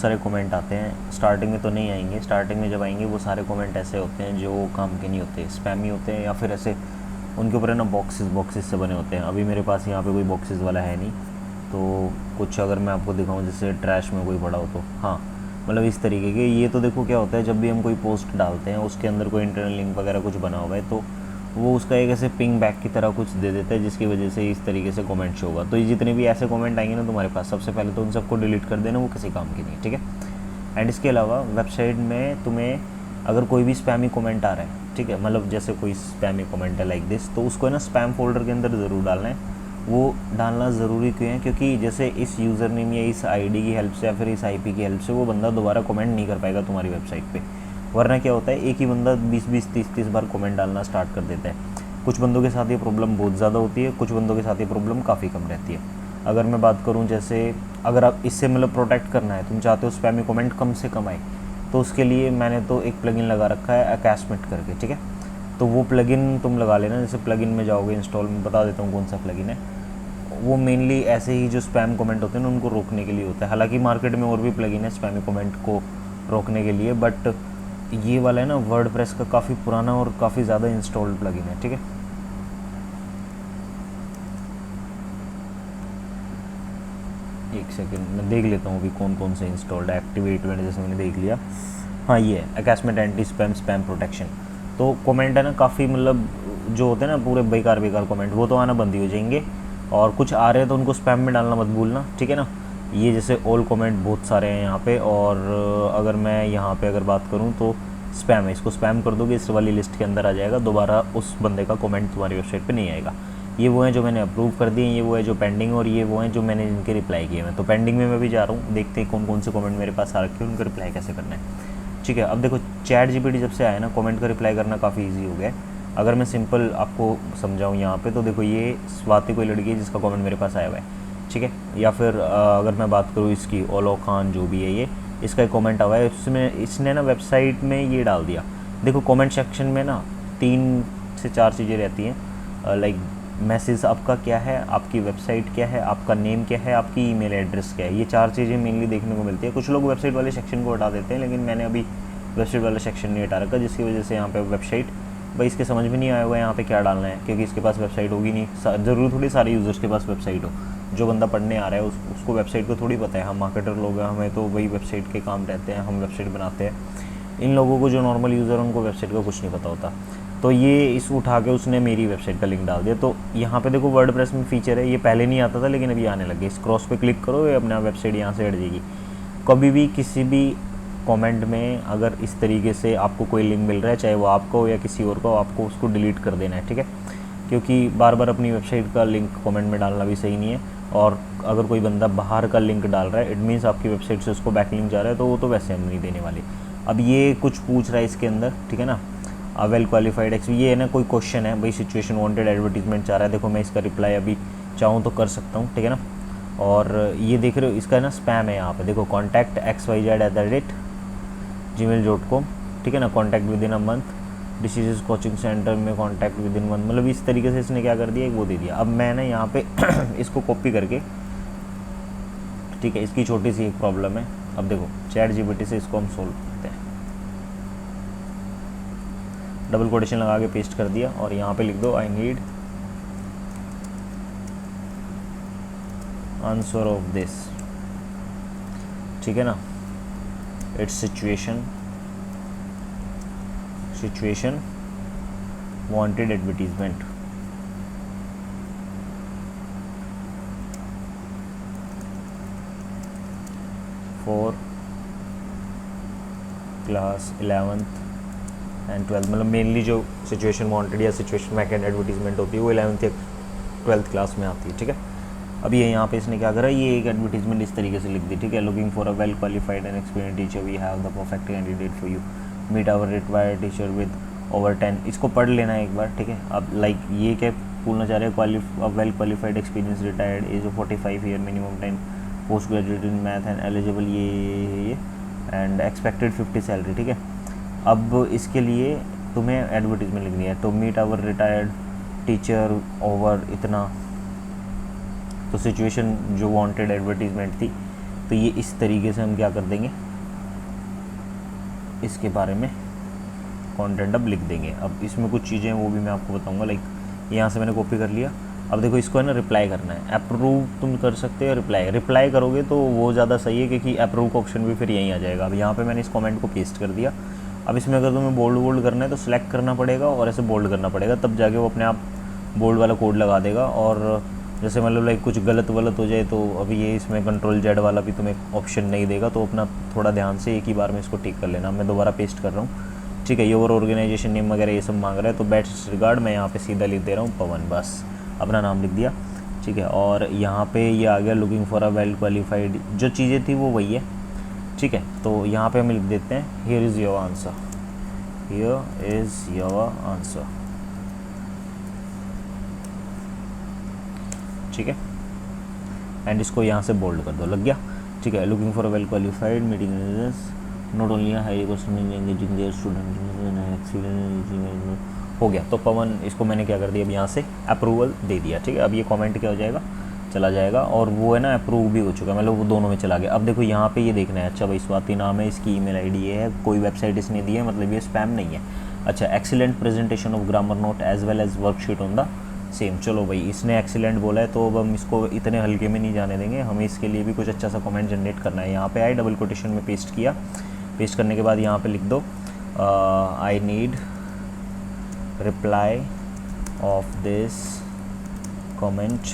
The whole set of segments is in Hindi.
सारे कमेंट आते हैं। स्टार्टिंग में तो नहीं आएंगे, स्टार्टिंग में जब आएंगे वो सारे कमेंट ऐसे होते हैं जो काम के नहीं होते, स्पैमी होते हैं, या फिर ऐसे उनके ऊपर है ना बॉक्सेस से बने होते हैं। अभी मेरे पास यहाँ पे कोई बॉक्सेस वाला है नहीं, तो कुछ अगर मैं आपको दिखाऊं जैसे ट्रैश में कोई पड़ा हो तो हाँ, मतलब इस तरीके के। ये तो देखो क्या होता है, जब भी हम कोई पोस्ट डालते हैं उसके अंदर कोई इंटरनल लिंक वगैरह कुछ बना हुआ है तो वो उसका एक ऐसे पिंग बैक की तरह कुछ दे देता है, जिसकी वजह से इस तरीके से कमेंट शो होगा। तो ये जितने भी ऐसे कमेंट आएंगे ना तुम्हारे पास, सबसे पहले तो उन सबको डिलीट कर देना, वो किसी काम की नहीं है, ठीक है। एंड इसके अलावा वेबसाइट में तुम्हें अगर कोई भी स्पैमी कमेंट आ रहा है, ठीक है, मतलब जैसे कोई स्पैमी कमेंट है लाइक दिस, तो उसको है ना स्पैम फोल्डर के अंदर ज़रूर डालना है। वो डालना ज़रूरी क्यों है, क्योंकि जैसे इस यूज़र नेम या इस आईडी की हेल्प से या फिर इस आईपी की हेल्प से वो बंदा दोबारा कमेंट नहीं कर पाएगा तुम्हारी वेबसाइट पे। वरना क्या होता है, एक ही बंदा 20-20, 30-30 बार कमेंट डालना स्टार्ट कर देता है। कुछ बंदों के साथ ये प्रॉब्लम बहुत ज़्यादा होती है, कुछ बंदों के साथ ये प्रॉब्लम काफ़ी कम रहती है। अगर मैं बात करूँ, जैसे अगर आप इससे मतलब प्रोटेक्ट करना है, तुम चाहते हो स्पैमी कमेंट कम से कम आए, तो उसके लिए मैंने तो एक प्लगइन लगा रखा है अकैशमेट करके, ठीक है। तो वो प्लगइन तुम लगा लेना। जैसे प्लगइन में जाओगे, इंस्टॉल में बता देता हूँ कौन सा प्लगइन है। वो मेनली ऐसे ही जो स्पैम कमेंट होते हैं ना उनको रोकने के लिए होता है। हालांकि मार्केट में और भी प्लगइन है स्पैमी कमेंट को रोकने के लिए, बट ये वाला है ना वर्डप्रेस का काफ़ी पुराना और काफ़ी ज़्यादा इंस्टॉल्ड प्लगइन है, ठीक है। एक सेकंड मैं देख लेता हूँ अभी कौन कौन से इंस्टॉल्ड है। एक्टिवेट मैंने जैसे मैंने देख लिया, हाँ ये है अकैशमेंट एंटी स्पैम स्पैम प्रोटेक्शन। तो कमेंट है ना काफ़ी, मतलब जो होते हैं ना पूरे बेकार बेकार कमेंट, वो तो आना बंद ही हो जाएंगे। और कुछ आ रहे हैं तो उनको स्पैम में डालना मत भूलना, ठीक है ना। ये जैसे ऑल कमेंट बहुत सारे हैं यहाँ पे, और अगर मैं यहाँ पे अगर बात करूँ तो स्पैम है, इसको स्पैम कर दोगे इस वाली लिस्ट के अंदर आ जाएगा, दोबारा उस बंदे का कमेंट तुम्हारी वेबसाइट पे नहीं आएगा। ये वो हैं जो मैंने अप्रूव कर दिए, ये वो है जो पेंडिंग, और ये वो हैं जो मैंने जिनके रिप्लाई किए हैं। तो पेंडिंग में मैं भी जा रहा हूँ, देखते हैं कौन कौन से कमेंट मेरे पास आ रखे हैं, उनका रिप्लाई कैसे करना है, ठीक है। अब देखो चैट जीपीटी जब से आया ना, कमेंट का रिप्लाई करना काफ़ी ईजी हो गया है। अगर मैं सिंपल आपको समझाऊँ यहाँ पे, तो देखो ये स्वाति कोई लड़की है जिसका कमेंट मेरे पास आया हुआ है, ठीक है। या फिर अगर मैं बात करूँ इसकी ओलो खान जो भी है, ये इसका एक कमेंट आया है, उसमें इसने ना वेबसाइट में ये डाल दिया। देखो कमेंट सेक्शन में ना 3 से 4 चीज़ें रहती हैं, लाइक मैसेज आपका क्या है, आपकी वेबसाइट क्या है, आपका नेम क्या है, आपकी ईमेल एड्रेस क्या है। ये 4 चीज़ें मेनली देखने को मिलती है। कुछ लोग वेबसाइट वाले सेक्शन को हटा देते हैं, लेकिन मैंने अभी वेबसाइट वाला सेक्शन नहीं हटा रखा, जिसकी वजह से यहाँ पे वेबसाइट भाई इसके समझ में नहीं आया हुआ है यहाँ पे क्या डालना है, क्योंकि इसके पास वेबसाइट होगी नहीं। ज़रूरी थोड़ी सारे यूज़र्स के पास वेबसाइट हो। जो बंदा पढ़ने आ रहा है उसको वेबसाइट को थोड़ी पता है। हम मार्केटर लोग हैं, हमें तो वही वेबसाइट के काम रहते हैं, हम वेबसाइट बनाते हैं। इन लोगों को जो नॉर्मल यूज़र है उनको वेबसाइट का कुछ नहीं पता होता। तो ये इस उठा के उसने मेरी वेबसाइट का लिंक डाल दिया। तो यहाँ पे देखो वर्डप्रेस में फीचर है, ये पहले नहीं आता था लेकिन अभी आने लगे। इस क्रॉस पे क्लिक करो, ये अपना वेबसाइट यहाँ से हट जाएगी। कभी भी किसी भी कमेंट में अगर इस तरीके से आपको कोई लिंक मिल रहा है, चाहे वो आपका हो या किसी और का हो, आपको उसको डिलीट कर देना है, ठीक है। क्योंकि बार बार अपनी वेबसाइट का लिंक कमेंट में डालना भी सही नहीं है। और अगर कोई बंदा बाहर का लिंक डाल रहा है, इट मीन्स आपकी वेबसाइट से उसको बैक लिंक जा रहा है, तो वो तो वैसे हम नहीं देने वाले। अब ये कुछ पूछ रहा है इसके अंदर, ठीक है ना, वेल क्वालिफाइड ये है ना कोई क्वेश्चन है भाई, सिचुएशन वांटेड एडवर्टीजमेंट चाह रहा है। देखो मैं इसका रिप्लाई अभी चाहूँ तो कर सकता हूँ, ठीक है ना। और ये देख रहे हो इसका ना स्पैम है यहाँ पे, देखो कॉन्टैक्ट xyz@gmail.com, ठीक है ना। Contact with in a month, disease coaching centre में कॉन्टैक्ट विद इन मंथ, मतलब इस तरीके से इसने क्या कर दिया, एक वो दे दिया। अब मैं ना यहाँ पे इसको कॉपी करके, ठीक है, इसकी छोटी सी एक प्रॉब्लम है। अब देखो चैट जीपीटी से इसको हम सोल्व करते हैं। डबल कोटेशन लगा के पेस्ट कर दिया, और यहाँ पे लिख दो I need answer of this, ठीक है ना। It's situation wanted advertisement for class 11th and 12th, मतलब मेनली जो सिचुएशन वांटेड या सिचुएशन वैकेंट एडवर्टीजमेंट होती है वो 11th या 12th क्लास में आती है, ठीक है। अब ये यहाँ पे इसने क्या करा, ये एक एडवर्टीजमेंट इस तरीके से लिख दी, ठीक है। Looking for a well qualified and experience teacher, we have the perfect candidate for you, meet our required teacher with over 10। इसको पढ़ लेना है एक बार, ठीक है। अब लाइक ये क्या बोलना चाह रहे हैं, well qualified experience retired age of 45 year, minimum time post graduate in math and eligible ये एंड एक्सपेक्टेड 50 सैलरी, ठीक है। अब इसके लिए तुम्हें एडवर्टीजमेंट लिखनी है, तो meet our retired teacher over इतना। तो सिचुएशन जो वांटेड एडवर्टीजमेंट थी तो ये इस तरीके से हम क्या कर देंगे, इसके बारे में कंटेंट अब लिख देंगे। अब इसमें कुछ चीज़ें वो भी मैं आपको बताऊंगा, लाइक यहाँ से मैंने कॉपी कर लिया। अब देखो इसको है ना रिप्लाई करना है, अप्रूव तुम कर सकते हो, रिप्लाई करोगे तो वो ज़्यादा सही है, क्योंकि अप्रूव का ऑप्शन भी फिर यहीं आ जाएगा। अब यहाँ पे मैंने इस कमेंट को पेस्ट कर दिया। अब इसमें अगर तुम्हें बोल्ड करना है तो सिलेक्ट करना पड़ेगा और ऐसे बोल्ड करना पड़ेगा, तब जाके वो अपने आप बोल्ड वाला कोड लगा देगा। और जैसे मतलब लाइक कुछ गलत हो जाए तो अभी ये इसमें Ctrl Z वाला भी तुम्हें ऑप्शन नहीं देगा, तो अपना थोड़ा ध्यान से एक ही बार में इसको टिक कर लेना। मैं दोबारा पेस्ट कर रहा हूँ, ठीक है। योर ऑर्गेनाइजेशन नेम वगैरह ये सब मांग रहा है, तो बेस्ट रिगार्ड मैं यहाँ पे सीधा लिख दे रहा हूँ पवन, बस अपना नाम लिख दिया, ठीक है। और यहाँ पे ये आ गया looking for a well qualified, जो चीज़ें थी वो वही है, ठीक है। तो यहाँ पे हम लिख देते हैं here is your answer, here is your answer, ठीक है। एंड इसको यहाँ से बोल्ड कर दो, लग गया, ठीक है। Looking for a well qualified meeting not only high question engaging their student, हो गया। तो पवन इसको मैंने क्या कर दिया, अब यहाँ से अप्रूवल दे दिया, ठीक है। अब ये कमेंट क्या हो जाएगा, चला जाएगा, और वो है ना अप्रूव भी हो चुका, मतलब वो दोनों में चला गया। अब देखो यहाँ पे ये देखना है, अच्छा भाई स्वाति नाम है, इसकी ईमेल आईडी ये है, कोई वेबसाइट इसने दी है, मतलब ये स्पैम नहीं है। अच्छा, excellent presentation of grammar note as well as worksheet on the same, चलो भाई इसने एक्सीलेंट बोला है तो अब हम इसको इतने हल्के में नहीं जाने देंगे, हमें इसके लिए भी कुछ अच्छा सा कमेंट जनरेट करना है। यहाँ पे आई डबल कोटेशन में पेस्ट किया, पेस्ट करने के बाद यहाँ पे लिख दो I need reply off this comment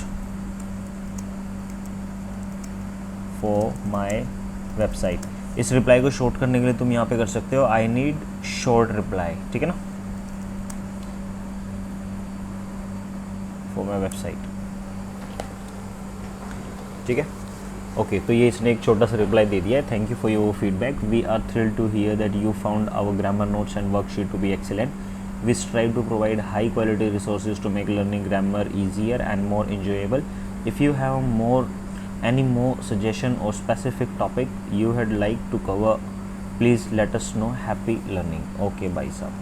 for my website. इस रिप्लाई को शॉर्ट करने के लिए तुम यहाँ पे कर सकते हो आई नीड शॉर्ट रिप्लाई, ठीक है ना, फॉर माई वेबसाइट, ठीक है। ओके, तो ये इसने एक छोटा सा रिप्लाई दे दिया है, thank you for your feedback, we are thrilled to hear that you found our grammar notes and worksheet to be excellent, we strive to provide high quality resources to make learning grammar easier and more enjoyable. If you have any more suggestion or specific topic you would like to cover, please let us know. Happy learning. Okay भाई साहब,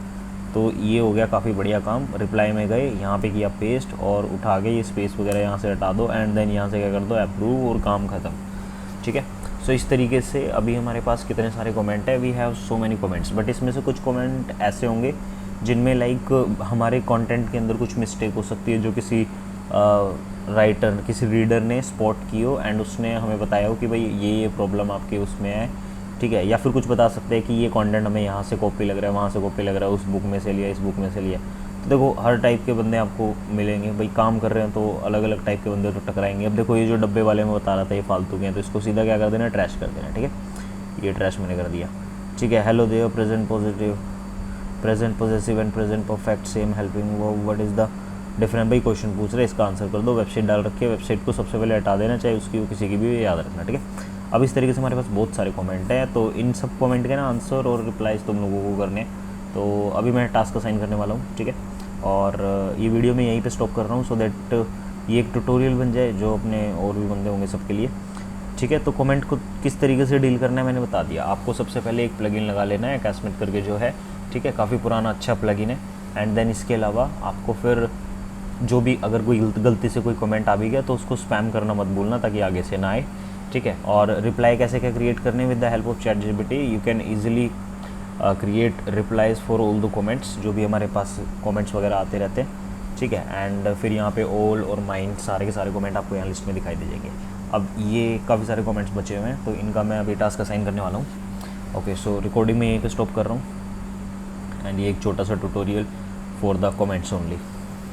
तो ये हो गया काफ़ी बढ़िया काम। रिप्लाई में गए, यहाँ पे किया पेस्ट और उठा के ये स्पेस वगैरह यहाँ से हटा दो, एंड देन यहाँ से क्या कर दो अप्रूव, और काम ख़त्म, ठीक है। सो इस तरीके से अभी हमारे पास कितने सारे कमेंट है, we have so many comments, but इसमें से कुछ कमेंट ऐसे होंगे जिनमें लाइक हमारे कंटेंट के अंदर कुछ मिस्टेक हो सकती है, जो किसी राइटर, किसी रीडर ने स्पॉट की हो एंड उसने हमें बताया हो कि भाई ये प्रॉब्लम आपके उसमें है, ठीक है। या फिर कुछ बता सकते हैं कि ये कंटेंट हमें यहाँ से कॉपी लग रहा है, वहाँ से कॉपी लग रहा है, उस बुक में से लिया, इस बुक में से लिया। तो देखो हर टाइप के बंदे आपको मिलेंगे, भाई काम कर रहे हैं तो अलग अलग टाइप के बंदे तो टकराएंगे। अब देखो ये जो डब्बे वाले में बता रहा था ये फालतू के हैं, तो इसको सीधा क्या कर देना, ट्रैश कर देना, ठीक है। ये ट्रैश मैंने कर दिया, ठीक है। Hello there, present positive, present possessive and present perfect same helping verb, what is the different, भाई क्वेश्चन पूछ रहे हैं, इसका आंसर कर दो। वेबसाइट डाल रखी है, वेबसाइट को सबसे पहले हटा देना, चाहे उसकी हो किसी की भी, याद रखना, ठीक है। अब इस तरीके से हमारे पास बहुत सारे कमेंट हैं, तो इन सब कमेंट के ना आंसर और रिप्लाइज तुम लोगों को करने हैं। तो अभी मैं टास्क असाइन करने वाला हूँ, ठीक है। और ये वीडियो मैं यहीं पे स्टॉप कर रहा हूँ, सो दैट ये एक ट्यूटोरियल बन जाए जो अपने और भी बंदे होंगे सबके लिए, ठीक है। तो कमेंट को किस तरीके से डील करना है मैंने बता दिया। आपको सबसे पहले एक प्लगइन लगा लेना है, अकैसमेट करके जो है, ठीक है, काफ़ी पुराना अच्छा प्लगइन है। एंड देन इसके अलावा आपको फिर जो भी अगर कोई गलती से कोई कमेंट आ भी गया तो उसको स्पैम करना मत भूलना, ताकि आगे से ना आए, ठीक है। और रिप्लाई कैसे क्या क्रिएट करने, with the help of ChatGPT you can easily create replies for all the comments, जो भी हमारे पास कमेंट्स वगैरह आते रहते हैं, ठीक है। एंड फिर यहाँ पे ऑल और माइंड सारे के सारे कमेंट आपको यहाँ लिस्ट में दिखाई दे जाएंगे। अब ये काफ़ी सारे कमेंट्स बचे हुए हैं, तो इनका मैं अभी टास्क असाइन करने वाला हूँ। ओके, सो रिकॉर्डिंग में यहीं पे स्टॉप कर रहा हूँ, एंड ये एक छोटा सा tutorial for the comments only.